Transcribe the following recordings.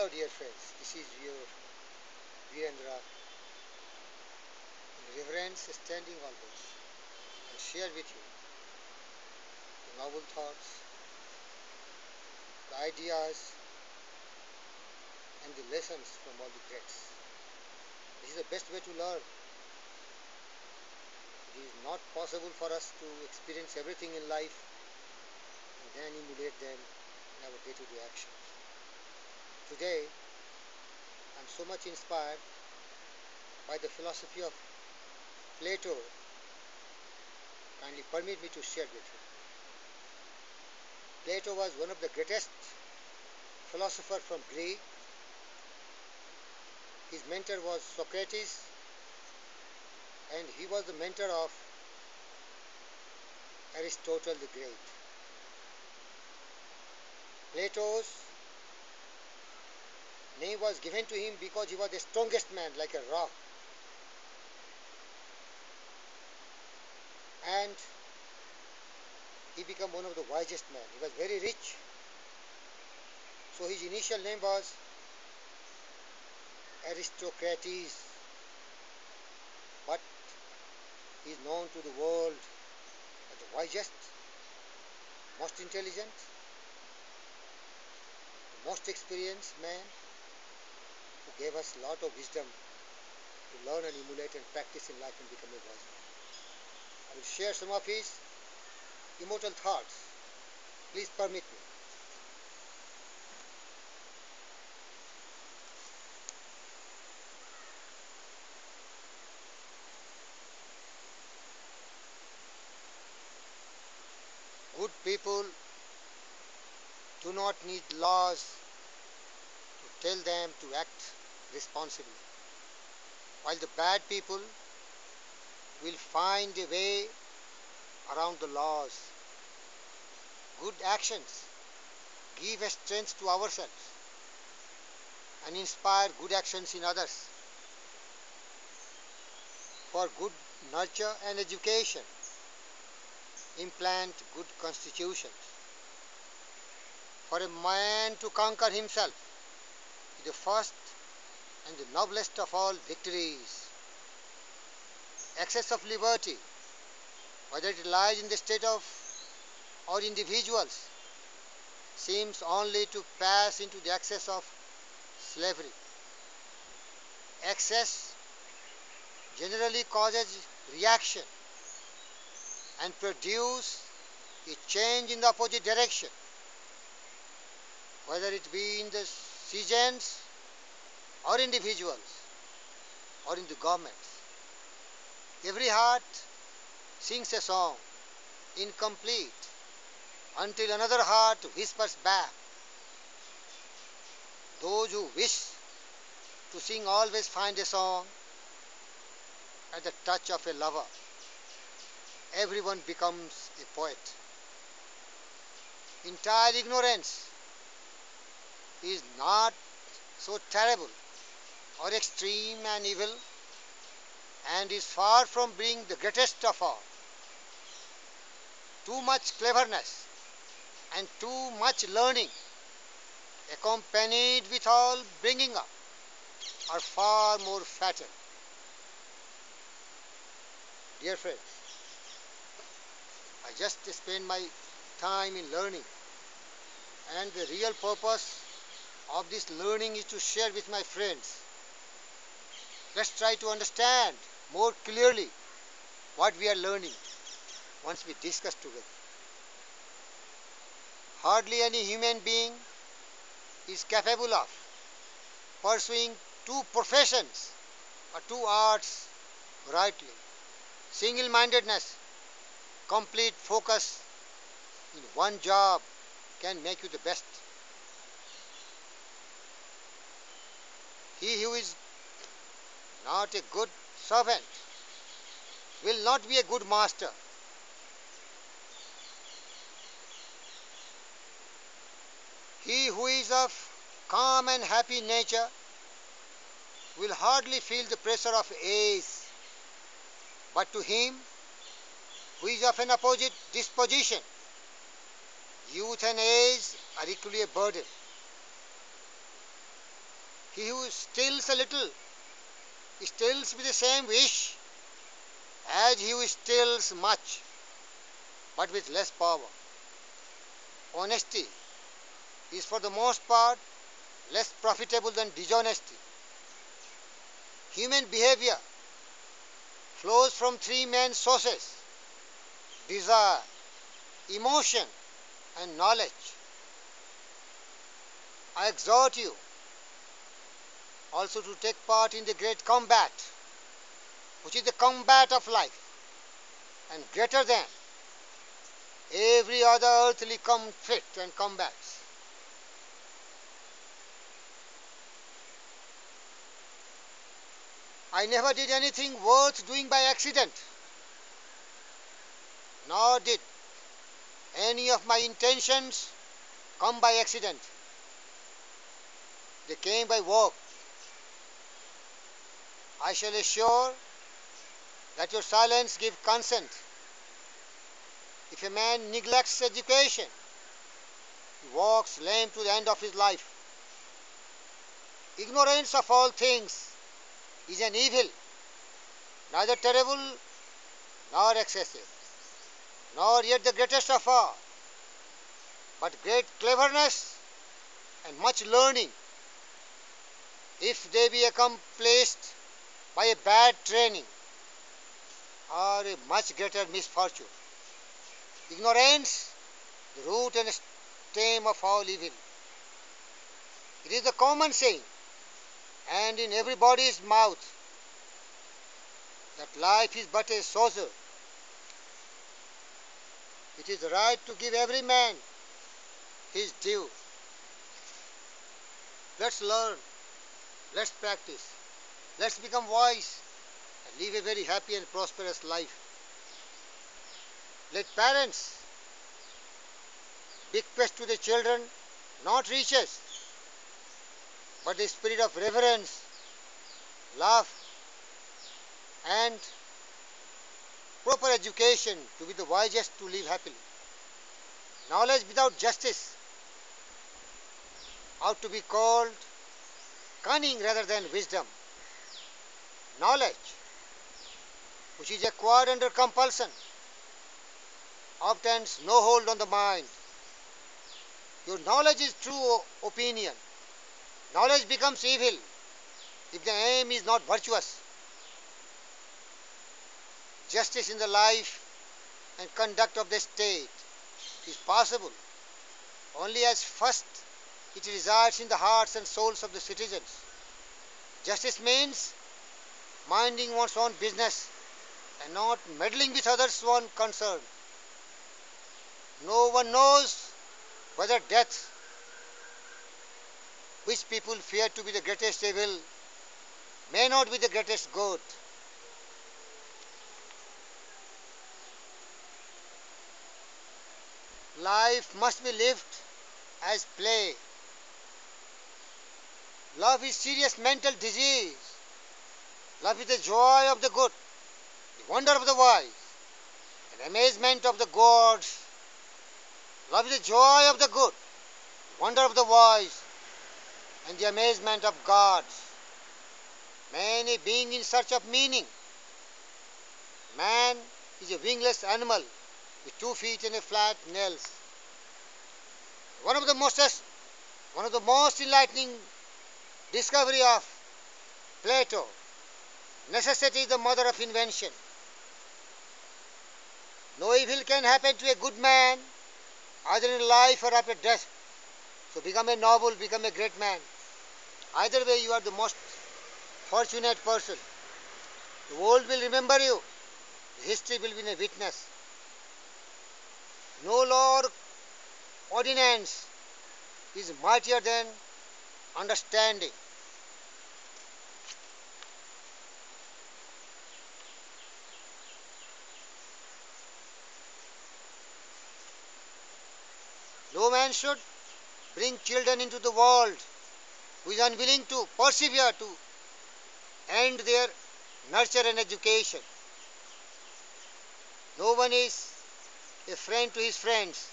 Hello dear friends, this is your Virendra in reverence standing always and share with you the noble thoughts, the ideas and the lessons from all the greats. This is the best way to learn. It is not possible for us to experience everything in life and then emulate them in our day-to-day actions. Today I am so much inspired by the philosophy of Plato. Kindly permit me to share with you. Plato was one of the greatest philosophers from Greece. His mentor was Socrates, and he was the mentor of Aristotle the Great. Plato's name was given to him because he was the strongest man, like a rock. And he became one of the wisest men. He was very rich. So his initial name was Aristocrates, but he is known to the world as the wisest, most intelligent, most experienced man who gave us a lot of wisdom to learn and emulate and practice in life and become a wise man. I will share some of his immortal thoughts. Please permit me. Good people do not need laws to tell them to act responsibly, while the bad people will find a way around the laws. Good actions give a strength to ourselves and inspire good actions in others. For good nurture and education, implant good constitutions. For a man to conquer himself is the first and the noblest of all victories. Excess of liberty, whether it lies in the state of or individuals, seems only to pass into the excess of slavery. Excess generally causes reaction and produce a change in the opposite direction, whether it be in the citizens or individuals or in the governments. Every heart sings a song, incomplete, until another heart whispers back. Those who wish to sing always find a song at the touch of a lover. Everyone becomes a poet. Entire ignorance is not so terrible or extreme and evil, and is far from being the greatest of all. Too much cleverness and too much learning, accompanied with all bringing up, are far more fatal. Dear friends, I just spend my time in learning, and the real purpose of this learning is to share with my friends. Let's try to understand more clearly what we are learning once we discuss together. Hardly any human being is capable of pursuing two professions or two arts rightly. Single-mindedness, complete focus in one job can make you the best. He who is not a good servant will not be a good master. He who is of calm and happy nature will hardly feel the pressure of age, but to him who is of an opposite disposition, youth and age are equally a burden. He who stills a little, stills with the same wish as he who stills much, but with less power. Honesty is for the most part less profitable than dishonesty. Human behavior flows from three main sources: desire, emotion, and knowledge. I exhort you also to take part in the great combat, which is the combat of life, and greater than every other earthly conflict and combats. I never did anything worth doing by accident, nor did any of my intentions come by accident. They came by work. I shall assure that your silence give consent. If a man neglects education, he walks lame to the end of his life. Ignorance of all things is an evil, neither terrible nor excessive, nor yet the greatest of all, but great cleverness and much learning, if they be accomplished by a bad training, are a much greater misfortune. Ignorance, the root and stem of all evil. It is the common saying, and in everybody's mouth, that life is but a saucer. It is right to give every man his due. Let's learn, let's practice, let's become wise and live a very happy and prosperous life. Let parents bequeath to the children not riches, but the spirit of reverence, love, and proper education to be the wisest to live happily. Knowledge without justice ought to be called cunning rather than wisdom. Knowledge, which is acquired under compulsion, obtains no hold on the mind. Your knowledge is true opinion. Knowledge becomes evil if the aim is not virtuous. Justice in the life and conduct of the state is possible only as first it resides in the hearts and souls of the citizens. Justice means minding one's own business and not meddling with others' own concern. No one knows whether death, which people fear to be the greatest evil, may not be the greatest good. Life must be lived as play. Love is serious mental disease. Love is the joy of the good, the wonder of the wise, and amazement of the gods. Love is the joy of the good, the wonder of the wise, and the amazement of gods. Man a being in search of meaning. Man is a wingless animal with 2 feet and a flat nails. One of the most enlightening discovery of Plato, necessity is the mother of invention. No evil can happen to a good man, either in life or after death. So become a noble, become a great man. Either way, you are the most fortunate person. The world will remember you. History will be a witness. No law or ordinance is mightier than understanding. No man should bring children into the world who is unwilling to persevere to end their nurture and education. No one is a friend to his friends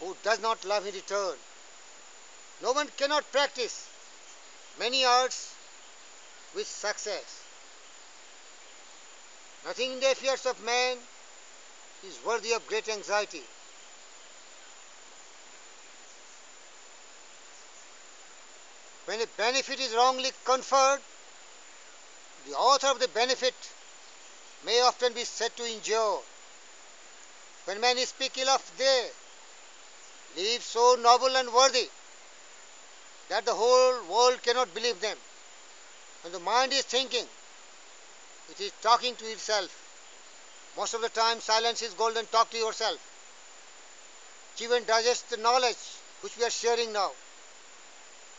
who does not love in return. No one cannot practice many arts with success. Nothing in the affairs of man is worthy of great anxiety. When a benefit is wrongly conferred, the author of the benefit may often be said to injure. When men speak ill of they live so noble and worthy that the whole world cannot believe them. When the mind is thinking, it is talking to itself. Most of the time, silence is golden. Talk to yourself. Achieve and digest the knowledge which we are sharing now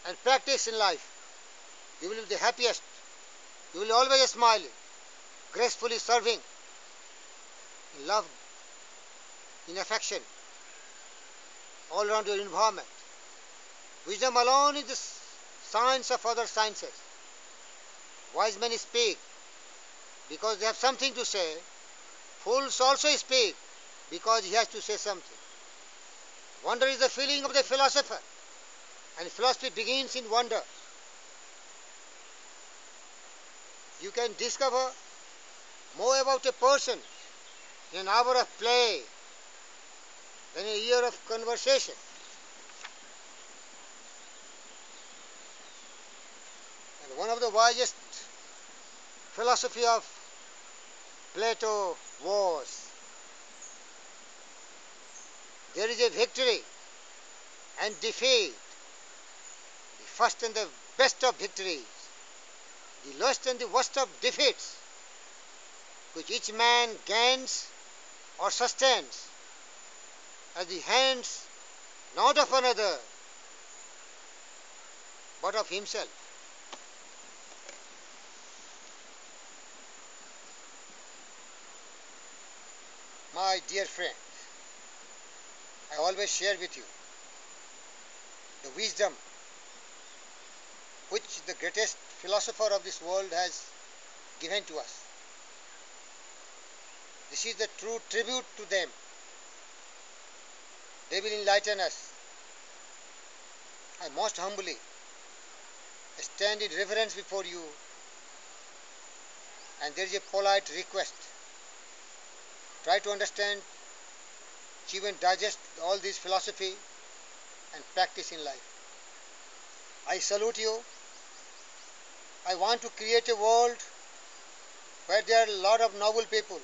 and practice in life. You will be the happiest. You will always smile, gracefully serving, in love, in affection, all around your environment. Wisdom alone is the science of other sciences. Wise men speak because they have something to say. Fools also speak because he has to say something. Wonder is the feeling of the philosopher, and philosophy begins in wonder. You can discover more about a person in an hour of play than a year of conversation. And one of the wisest philosophy of Plato was, there is a victory and defeat, the first and the best of victories, the lowest and the worst of defeats, which each man gains or sustains at the hands not of another, but of himself. My dear friend, I always share with you the wisdom which the greatest philosopher of this world has given to us. This is the true tribute to them. They will enlighten us. I most humbly stand in reverence before you, and there is a polite request. Try to understand, achieve and digest all this philosophy and practice in life. I salute you. I want to create a world where there are a lot of noble people,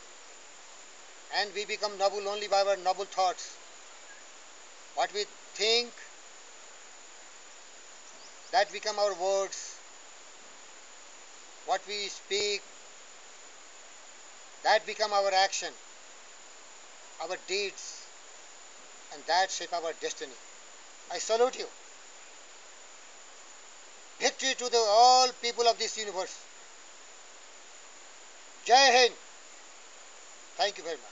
and we become noble only by our noble thoughts. What we think, that become our words. What we speak, that become our action, our deeds, and that shape our destiny. I salute you. Victory to the all people of this universe. Jai Hind. Thank you very much.